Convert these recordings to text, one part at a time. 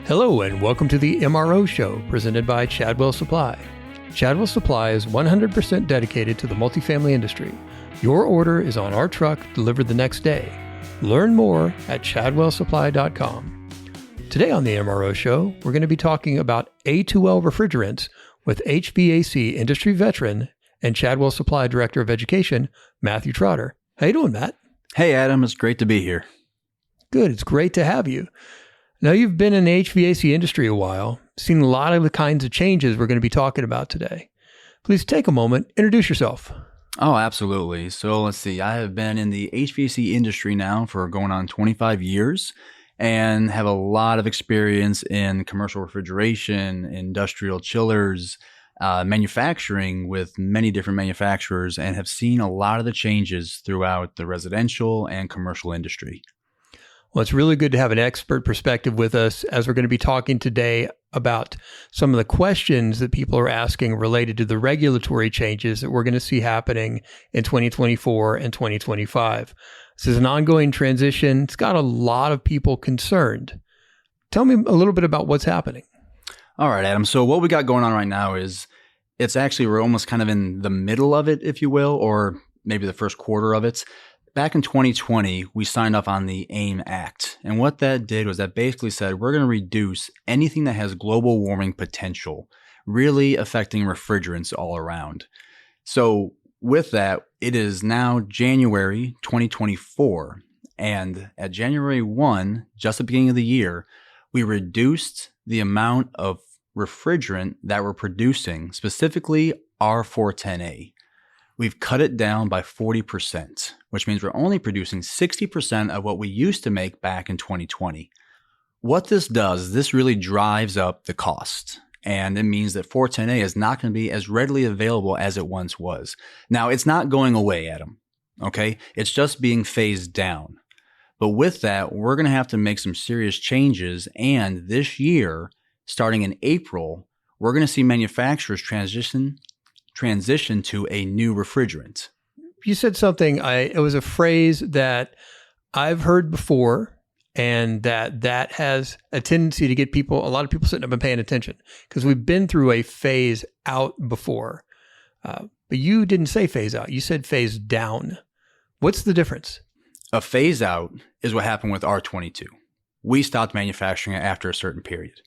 Hello and welcome to the MRO show presented by Chadwell Supply. Chadwell Supply is 100% dedicated to the multifamily industry. Your order is on our truck delivered the next day. Learn more at chadwellsupply.com. Today on the MRO show, we're going to be talking about A2L refrigerants with HVAC industry veteran and Chadwell Supply Director of Education, Matthew Trotter. How you doing, Matt? Hey, Adam. It's great to be here. Good. It's great to have you. Now, you've been in the HVAC industry a while, seen a lot of the kinds of changes we're going to be talking about today. Please take a moment, introduce yourself. Oh, absolutely. So let's see. I have been in the HVAC industry now for going on 25 years and have a lot of experience in commercial refrigeration, industrial chillers, manufacturing with many different manufacturers, and have seen a lot of the changes throughout the residential and commercial industry. Well, it's really good to have an expert perspective with us as we're going to be talking today about some of the questions that people are asking related to the regulatory changes that we're going to see happening in 2024 and 2025. This is an ongoing transition. It's got a lot of people concerned. Tell me a little bit about what's happening. All right, Adam. So what we got going on right now is we're almost kind of in the middle of it, if you will, or maybe the first quarter of it. Back in 2020, we signed off on the AIM Act. And what that did was that basically said we're going to reduce anything that has global warming potential, really affecting refrigerants all around. So with that, it is now January 2024. And at January 1, just at the beginning of the year, we reduced the amount of refrigerant that we're producing, specifically R410A. We've cut it down by 40%, which means we're only producing 60% of what we used to make back in 2020. What this does is this really drives up the cost, and it means that 410A is not going to be as readily available as it once was. Now, it's not going away, Adam, okay? It's just being phased down. But with that, we're going to have to make some serious changes, and this year, starting in April, we're going to see manufacturers transition to a new refrigerant. You said something, it was a phrase that I've heard before, and that has a tendency to get a lot of people sitting up and paying attention because we've been through a phase out before. But you didn't say phase out, you said phase down. What's the difference? A phase out is what happened with R22. We stopped manufacturing it after a certain period.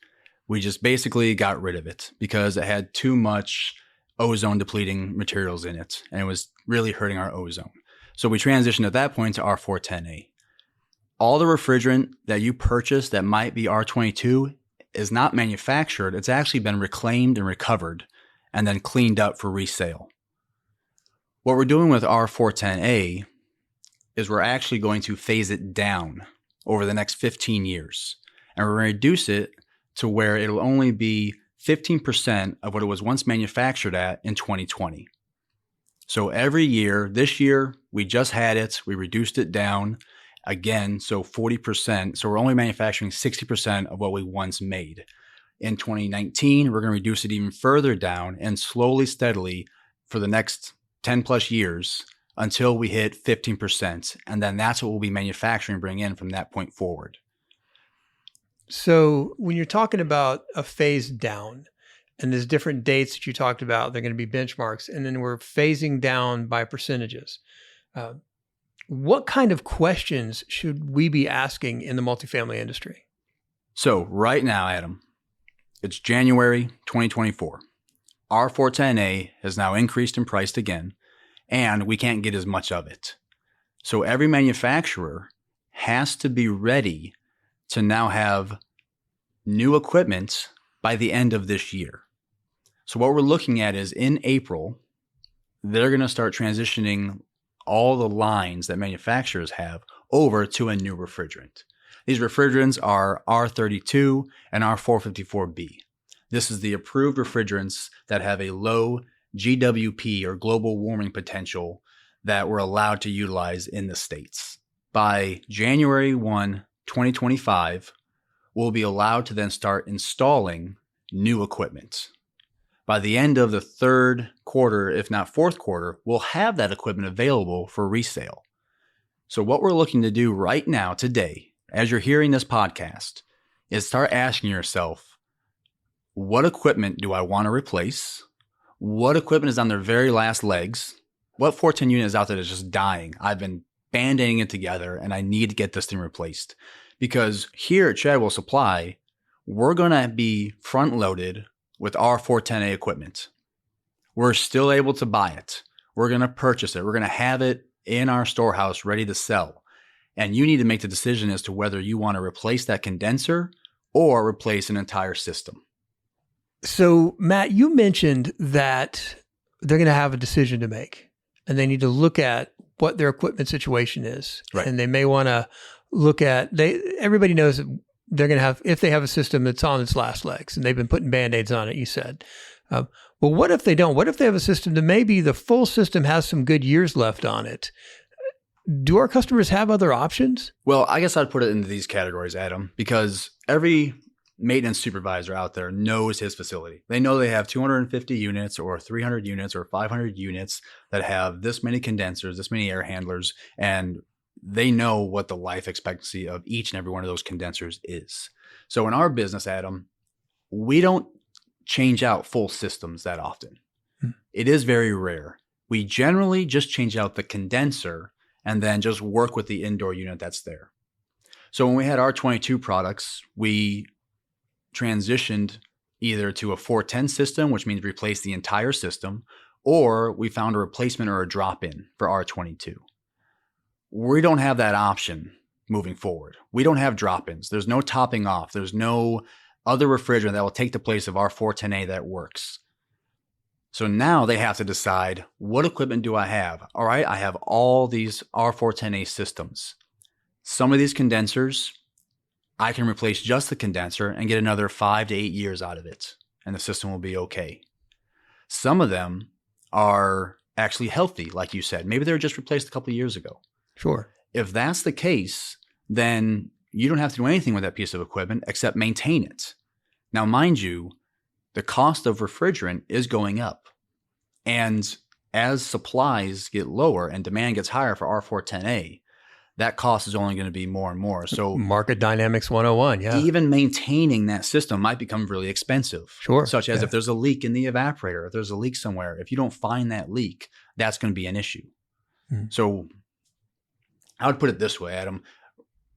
We just basically got rid of it because it had too much ozone depleting materials in it, and it was really hurting our ozone. So we transitioned at that point to R410A. All the refrigerant that you purchase that might be R22 is not manufactured. It's actually been reclaimed and recovered and then cleaned up for resale. What we're doing with R410A is we're actually going to phase it down over the next 15 years, and we're going to reduce it to where it'll only be 15% of what it was once manufactured at in 2020. So every year, this year, we just had it. We reduced it down again, so 40%. So we're only manufacturing 60% of what we once made. In 2019, we're going to reduce it even further down and slowly, steadily for the next 10 plus years until we hit 15%. And then that's what we'll be manufacturing and bring in from that point forward. So when you're talking about a phase down, and there's different dates that you talked about, they're going to be benchmarks, and then we're phasing down by percentages. What kind of questions should we be asking in the multifamily industry? So right now, Adam, it's January 2024. R410A has now increased in price again, and we can't get as much of it. So every manufacturer has to be ready to now have new equipment by the end of this year. So what we're looking at is in April, they're going to start transitioning all the lines that manufacturers have over to a new refrigerant. These refrigerants are R32 and R454B. This is the approved refrigerants that have a low GWP or global warming potential that we're allowed to utilize in the States. By January 1, 2025, we'll be allowed to then start installing new equipment. By the end of the third quarter, if not fourth quarter, we'll have that equipment available for resale. So what we're looking to do right now, today, as you're hearing this podcast, is start asking yourself, what equipment do I want to replace? What equipment is on their very last legs? What 410 unit is out there that's just dying? I've been band-aiding it together and I need to get this thing replaced. Because here at Chadwell Supply, we're going to be front-loaded with our 410A equipment. We're still able to buy it. We're going to purchase it. We're going to have it in our storehouse ready to sell. And you need to make the decision as to whether you want to replace that condenser or replace an entire system. So, Matt, you mentioned that they're going to have a decision to make and they need to look at what their equipment situation is. Right. And they may want to look at, everybody knows that they're going to have, if they have a system that's on its last legs and they've been putting Band-Aids on it, you said. Well, what if they don't? What if they have a system that maybe the full system has some good years left on it? Do our customers have other options? Well, I guess I'd put it into these categories, Adam, because every maintenance supervisor out there knows his facility. They know they have 250 units or 300 units or 500 units that have this many condensers, this many air handlers, and they know what the life expectancy of each and every one of those condensers is. So in our business, Adam, we don't change out full systems that often. It is very rare. We generally just change out the condenser and then just work with the indoor unit that's there. So when we had our 22 products, we transitioned either to a 410 system, which means replace the entire system, or we found a replacement or a drop-in for R22. We don't have that option moving forward. We don't have drop-ins. There's no topping off. There's no other refrigerant that will take the place of our 410A that works. So now they have to decide, what equipment do I have? All right, I have all these R410A systems. Some of these condensers, I can replace just the condenser and get another 5 to 8 years out of it, and the system will be okay. Some of them are actually healthy, like you said. Maybe they were just replaced a couple of years ago. Sure. If that's the case, then you don't have to do anything with that piece of equipment except maintain it. Now, mind you, the cost of refrigerant is going up. And as supplies get lower and demand gets higher for R410A, that cost is only going to be more and more. So Market Dynamics 101, yeah. Even maintaining that system might become really expensive. Sure. Such as if there's a leak in the evaporator, if there's a leak somewhere, if you don't find that leak, that's going to be an issue. So I would put it this way, Adam.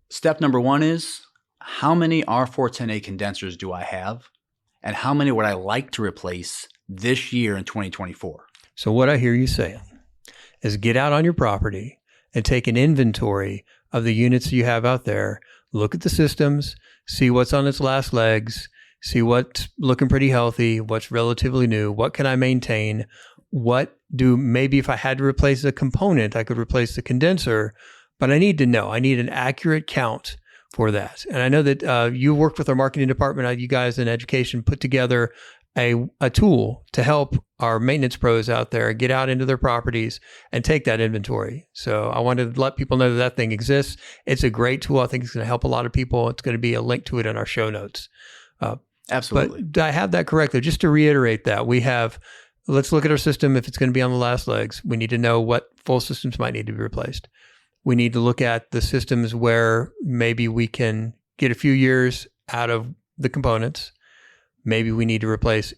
Step number one is, how many R410A condensers do I have? And how many would I like to replace this year in 2024? So what I hear you saying is get out on your property and take an inventory of the units you have out there, look at the systems, see what's on its last legs, see what's looking pretty healthy, what's relatively new, what can I maintain, maybe if I had to replace a component, I could replace the condenser, but I need to know, I need an accurate count for that. And I know that you worked with our marketing department, you guys in education put together a tool to help our maintenance pros out there get out into their properties and take that inventory. So I wanted to let people know that thing exists. It's a great tool. I think it's going to help a lot of people. It's going to be a link to it in our show notes. Absolutely. But I have that correct though. Just to reiterate that, let's look at our system. If it's going to be on the last legs, we need to know what full systems might need to be replaced. We need to look at the systems where maybe we can get a few years out of the components. Maybe we need to replace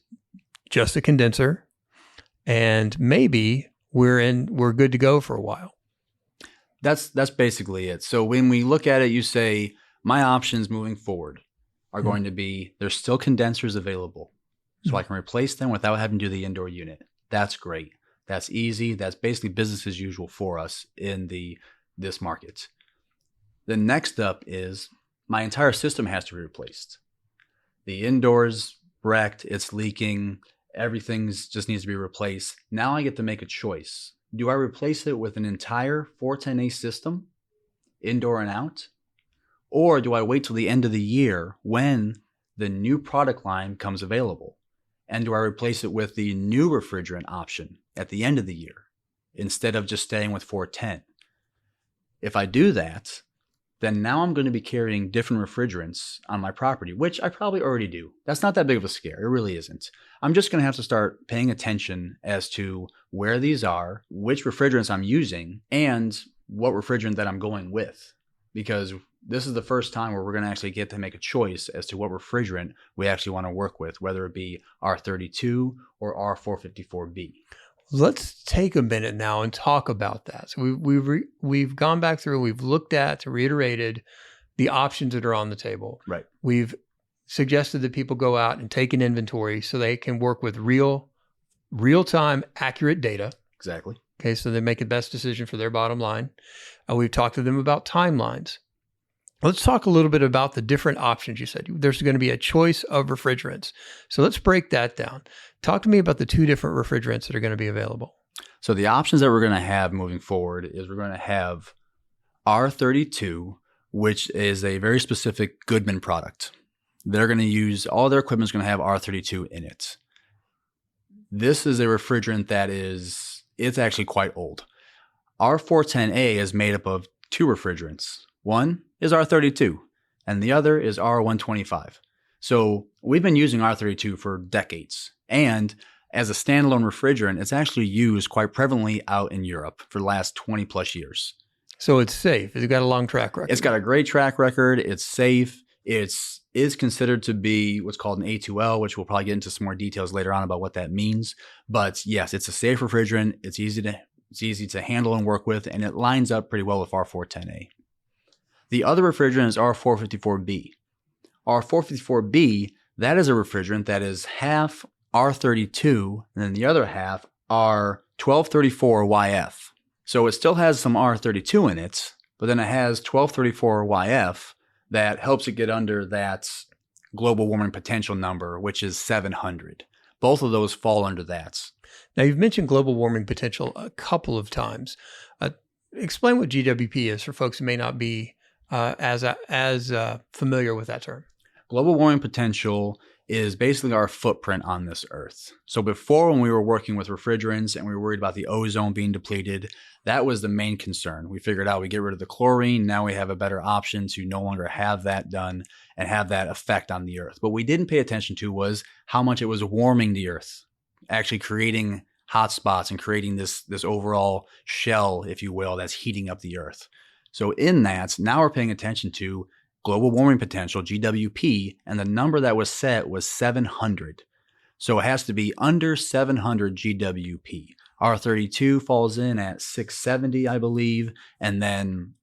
just the condenser, and maybe we're good to go for a while. That's basically it. So when we look at it, you say, my options moving forward are going to be, there's still condensers available. So I can replace them without having to do the indoor unit. That's great. That's easy. That's basically business as usual for us in this market. The next up is, my entire system has to be replaced. The indoors wrecked, it's leaking, everything's just needs to be replaced. Now I get to make a choice. Do I replace it with an entire 410A system, indoor and out? Or do I wait till the end of the year when the new product line comes available? And do I replace it with the new refrigerant option at the end of the year instead of just staying with 410? If I do that, then now I'm going to be carrying different refrigerants on my property, which I probably already do. That's not that big of a scare. It really isn't. I'm just going to have to start paying attention as to where these are, which refrigerants I'm using, and what refrigerant that I'm going with. Because this is the first time where we're going to actually get to make a choice as to what refrigerant we actually want to work with, whether it be R32 or R454B. Let's take a minute now and talk about that. So we've gone back through, we've looked at, reiterated the options that are on the table. Right. We've suggested that people go out and take an inventory so they can work with real-time accurate data. Exactly. Okay, so they make the best decision for their bottom line. We've talked to them about timelines. Let's talk a little bit about the different options. You said there's going to be a choice of refrigerants. So let's break that down. Talk to me about the two different refrigerants that are going to be available. So the options that we're going to have moving forward is we're going to have R32, which is a very specific Goodman product. They're going to use, all their equipment is going to have R32 in it. This is a refrigerant that it's actually quite old. R410A is made up of two refrigerants. One is R32 and the other is R125. So we've been using R32 for decades. And as a standalone refrigerant, it's actually used quite prevalently out in Europe for the last 20 plus years. So it's safe. It's got a long track record. It's got a great track record. It's safe. It is considered to be what's called an A2L, which we'll probably get into some more details later on about what that means. But yes, it's a safe refrigerant. It's easy to handle and work with, and it lines up pretty well with R410A. The other refrigerant is R454B. R454B, that is a refrigerant that is half R32, and then the other half R1234YF. So it still has some R32 in it, but then it has 1234YF that helps it get under that global warming potential number, which is 700. Both of those fall under that. Now, you've mentioned global warming potential a couple of times. Explain what GWP is for folks who may not be as familiar with that term. Global warming potential is basically our footprint on this earth. So before, when we were working with refrigerants and we were worried about the ozone being depleted, that was the main concern. We figured out we get rid of the chlorine. Now we have a better option to no longer have that done and have that effect on the earth. What we didn't pay attention to was how much it was warming the earth, actually creating hot spots and creating this overall shell, if you will, that's heating up the earth. So in that, now we're paying attention to global warming potential, GWP, and the number that was set was 700. So it has to be under 700 GWP. R32 falls in at 670, I believe, and then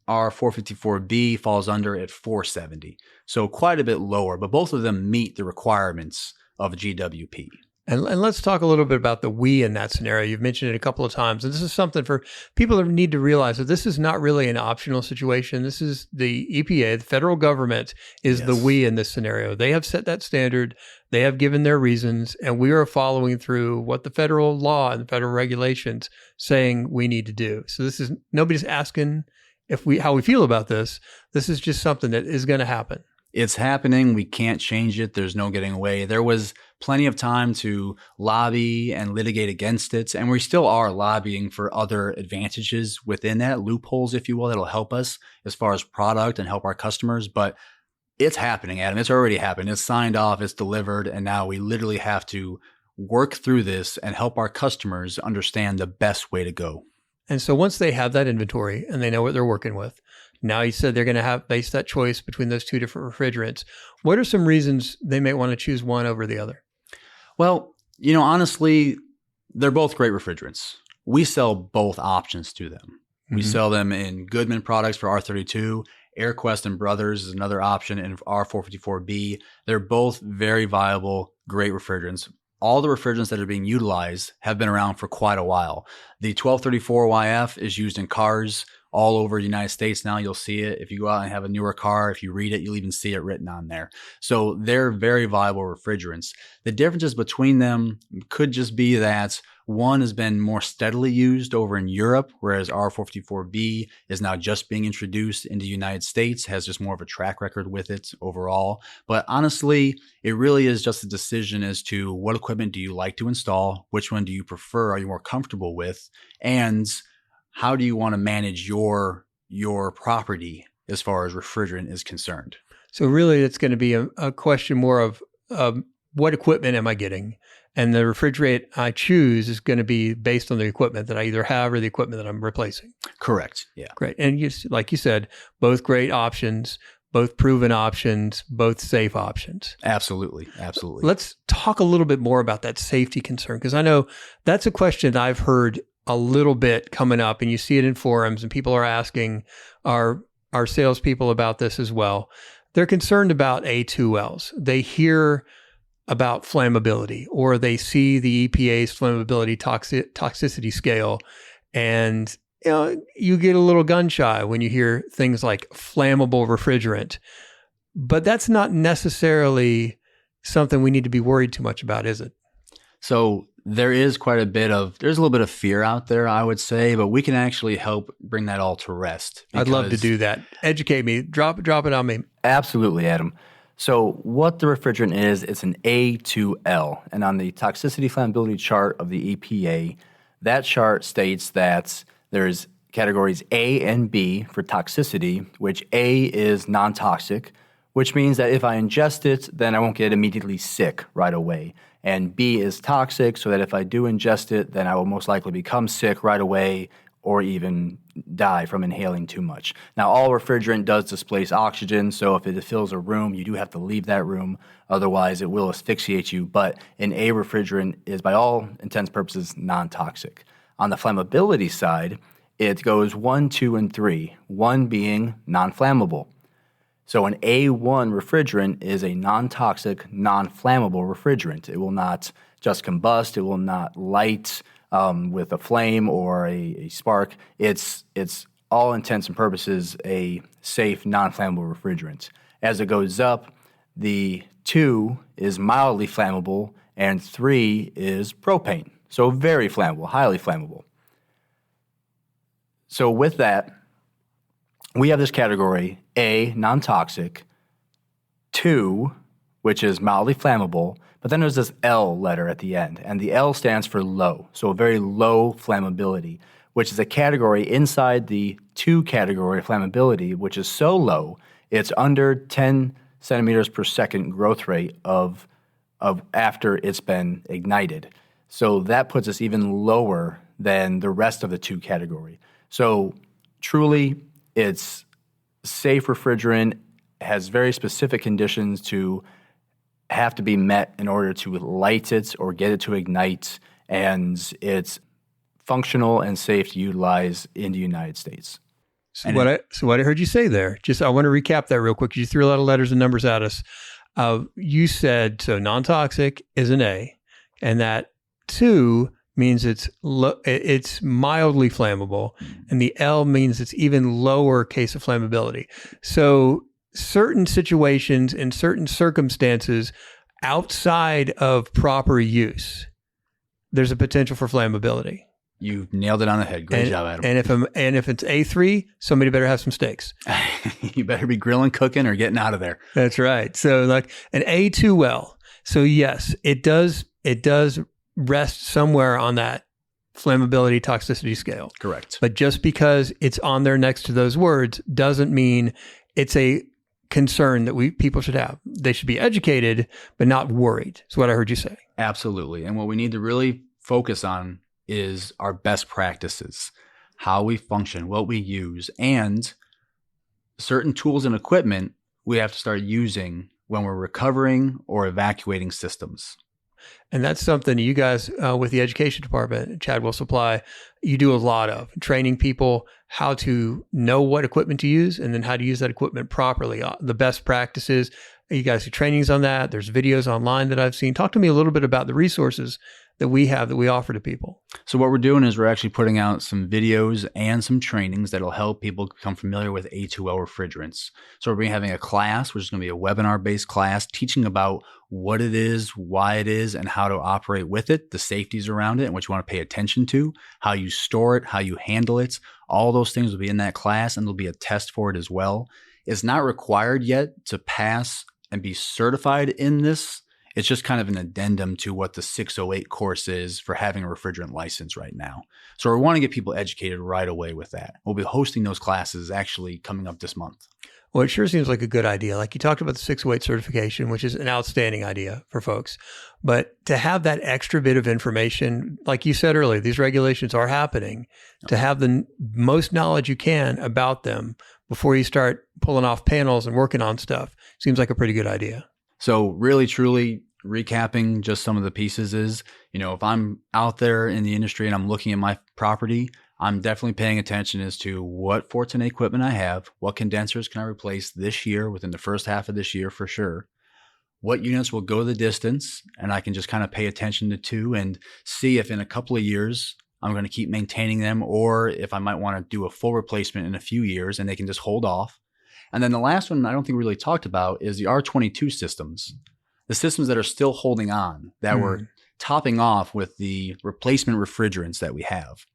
R454B falls under at 470. So quite a bit lower, but both of them meet the requirements of GWP. And let's talk a little bit about the we in that scenario. You've mentioned it a couple of times, and this is something for people that need to realize that this is not really an optional situation. This is the EPA, the federal government, is the we in this scenario. They have set that standard. They have given their reasons, and we are following through what the federal law and the federal regulations saying we need to do. So this is, nobody's asking how we feel about this. This is just something that is going to happen. It's happening. We can't change it. There's no getting away. There was plenty of time to lobby and litigate against it. And we still are lobbying for other advantages within that, loopholes, if you will, that'll help us as far as product and help our customers. But it's happening, Adam. It's already happened. It's signed off. It's delivered. And now we literally have to work through this and help our customers understand the best way to go. And so once they have that inventory and they know what they're working with, now you said they're going to have base that choice between those two different refrigerants. What are some reasons they may want to choose one over the other? Well, honestly, they're both great refrigerants. We sell both options to them. Mm-hmm. We sell them in Goodman products for R32. AirQuest and Brothers is another option in R454B. They're both very viable, great refrigerants. All the refrigerants that are being utilized have been around for quite a while. The 1234YF is used in cars all over the United States now. You'll see it. If you go out and have a newer car, if you read it, you'll even see it written on there. So they're very viable refrigerants. The differences between them could just be that one has been more steadily used over in Europe, whereas R454B is now just being introduced into the United States, has just more of a track record with it overall. But honestly, it really is just a decision as to what equipment do you like to install, which one do you prefer, are you more comfortable with, and how do you want to manage your property as far as refrigerant is concerned? So really, it's going to be a question more of what equipment am I getting? And the refrigerant I choose is going to be based on the equipment that I either have or the equipment that I'm replacing. Correct. Yeah. Great. And like you said, both great options, both proven options, both safe options. Absolutely. Absolutely. Let's talk a little bit more about that safety concern, because I know that's a question I've heard a little bit coming up, and you see it in forums, and people are asking our salespeople about this as well. They're concerned about A2Ls. They hear about flammability, or they see the EPA's flammability toxicity scale, and you get a little gun shy when you hear things like flammable refrigerant. But that's not necessarily something we need to be worried too much about, is it? So there's a little bit of fear out there, I would say, but we can actually help bring that all to rest. I'd love to do that. Educate me. Drop it on me. Absolutely, Adam. So what the refrigerant is, it's an A2L. And on the toxicity flammability chart of the EPA, that chart states that there's categories A and B for toxicity, which A is non-toxic, which means that if I ingest it, then I won't get immediately sick right away. And B is toxic, so that if I do ingest it, then I will most likely become sick right away or even die from inhaling too much. Now, all refrigerant does displace oxygen, so if it fills a room, you do have to leave that room. Otherwise, it will asphyxiate you. But an A refrigerant is, by all intents and purposes, non-toxic. On the flammability side, it goes 1, 2, and 3, 1 being non-flammable. So an A1 refrigerant is a non-toxic, non-flammable refrigerant. It will not just combust. It will not light with a flame or a spark. It's all intents and purposes a safe, non-flammable refrigerant. As it goes up, the 2 is mildly flammable and 3 is propane. So very flammable, highly flammable. So with that, we have this category, A, non-toxic, 2, which is mildly flammable, but then there's this L letter at the end, and the L stands for low, so a very low flammability, which is a category inside the 2 category of flammability, which is so low, it's under 10 centimeters per second growth rate of after it's been ignited. So that puts us even lower than the rest of the 2 category. So truly, it's safe refrigerant, has very specific conditions to have to be met in order to light it or get it to ignite, and it's functional and safe to utilize in the United States. So what I heard you say there, I want to recap that real quick. You threw a lot of letters and numbers at us. You said, so non-toxic is an A, and that 2 means it's mildly flammable, and the L means it's even lower case of flammability. So certain situations and certain circumstances outside of proper use, there's a potential for flammability. You nailed it on the head. Great job, Adam. And if it's A3, somebody better have some steaks. You better be grilling, cooking, or getting out of there. That's right. So like an A2L. So yes, it does rest somewhere on that flammability toxicity scale. Correct. But just because it's on there next to those words doesn't mean it's a concern that people should have. They should be educated, but not worried. Is what I heard you say. Absolutely. And what we need to really focus on is our best practices, how we function, what we use, and certain tools and equipment we have to start using when we're recovering or evacuating systems. And that's something you guys with the education department at Chadwell Supply, you do a lot of training people how to know what equipment to use and then how to use that equipment properly. The best practices. You guys do trainings on that. There's videos online that I've seen. Talk to me a little bit about the resources that we have that we offer to people. So what we're doing is we're actually putting out some videos and some trainings that'll help people become familiar with A2L refrigerants. So we're having a class, which is going to be a webinar-based class teaching about what it is, why it is, and how to operate with it, the safeties around it, and what you want to pay attention to, how you store it, how you handle it. All those things will be in that class, and there'll be a test for it as well. It's not required yet to pass and be certified in this. It's just kind of an addendum to what the 608 course is for having a refrigerant license right now. So we want to get people educated right away with that. We'll be hosting those classes actually coming up this month. Well, it sure seems like a good idea. Like you talked about the 608 certification, which is an outstanding idea for folks. But to have that extra bit of information, like you said earlier, these regulations are happening, to have the most knowledge you can about them before you start pulling off panels and working on stuff seems like a pretty good idea. So really, truly recapping just some of the pieces is, if I'm out there in the industry and I'm looking at my property, I'm definitely paying attention as to what 410A equipment I have, what condensers can I replace this year within the first half of this year for sure, what units will go the distance, and I can just kind of pay attention to and see if in a couple of years I'm going to keep maintaining them, or if I might want to do a full replacement in a few years and they can just hold off. And then the last one I don't think we really talked about is the R22 systems, the systems that are still holding on, that we're topping off with the replacement refrigerants that we have.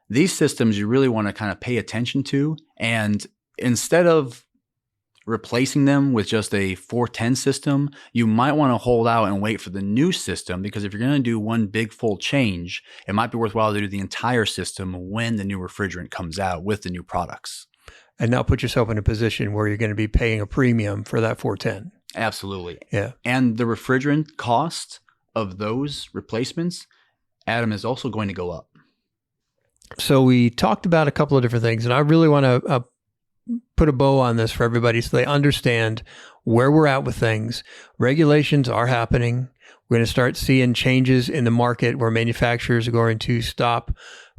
These systems you really want to kind of pay attention to, and instead of replacing them with just a 410 system, you might want to hold out and wait for the new system, because if you're going to do one big full change, it might be worthwhile to do the entire system when the new refrigerant comes out with the new products. And not put yourself in a position where you're going to be paying a premium for that 410. Absolutely. Yeah. And the refrigerant cost of those replacements, Adam, is also going to go up. So we talked about a couple of different things, and I really want to put a bow on this for everybody so they understand where we're at with things. Regulations are happening. We're going to start seeing changes in the market where manufacturers are going to stop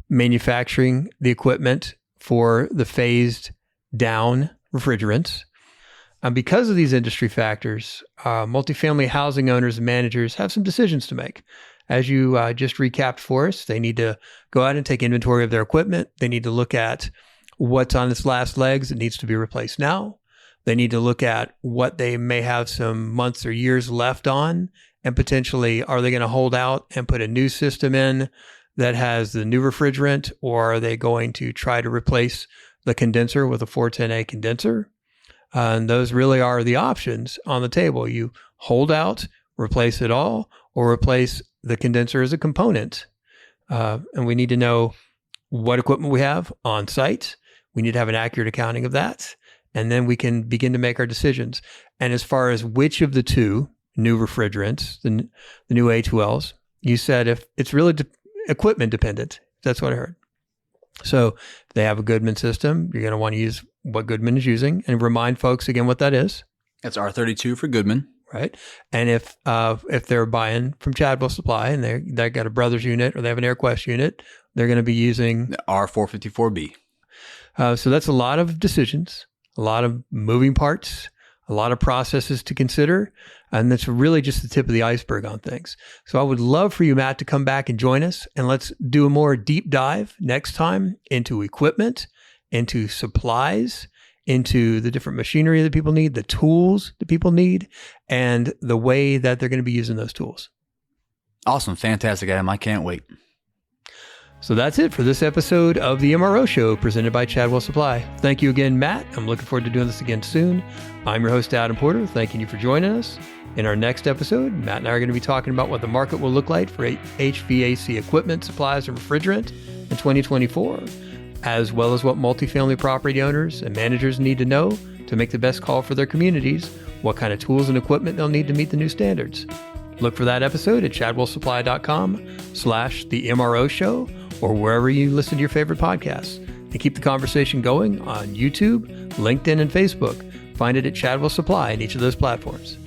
manufacturing the equipment for the phased down refrigerants. Because of these industry factors, multifamily housing owners and managers have some decisions to make. As you just recapped for us, they need to go out and take inventory of their equipment. They need to look at what's on its last legs that needs to be replaced now. They need to look at what they may have some months or years left on, and potentially, are they going to hold out and put a new system in that has the new refrigerant, or are they going to try to replace the condenser with a 410A condenser? And those really are the options on the table. You hold out, replace it all, or replace the condenser as a component. And we need to know what equipment we have on site. We need to have an accurate accounting of that. And then we can begin to make our decisions. And as far as which of the two new refrigerants, the new A2Ls, you said if it's really equipment dependent. That's what I heard. So if they have a Goodman system, you're going to want to use what Goodman is using, and remind folks again what that is. That's R32 for Goodman. Right. And if they're buying from Chadwell Supply and they got a Brothers unit or they have an AirQuest unit, they're going to be using the R454B. So that's a lot of decisions, a lot of moving parts, a lot of processes to consider. And that's really just the tip of the iceberg on things. So I would love for you, Matt, to come back and join us, and let's do a more deep dive next time into equipment, into supplies, into the different machinery that people need, the tools that people need, and the way that they're going to be using those tools. Awesome. Fantastic, Adam. I can't wait. So that's it for this episode of the MRO Show presented by Chadwell Supply. Thank you again, Matt. I'm looking forward to doing this again soon. I'm your host, Adam Porter. Thanking you for joining us. In our next episode, Matt and I are going to be talking about what the market will look like for HVAC equipment, supplies, and refrigerant in 2024. As well as what multifamily property owners and managers need to know to make the best call for their communities, what kind of tools and equipment they'll need to meet the new standards. Look for that episode at chadwellsupply.com/the MRO Show, or wherever you listen to your favorite podcasts. And keep the conversation going on YouTube, LinkedIn, and Facebook. Find it at Chadwell Supply in each of those platforms.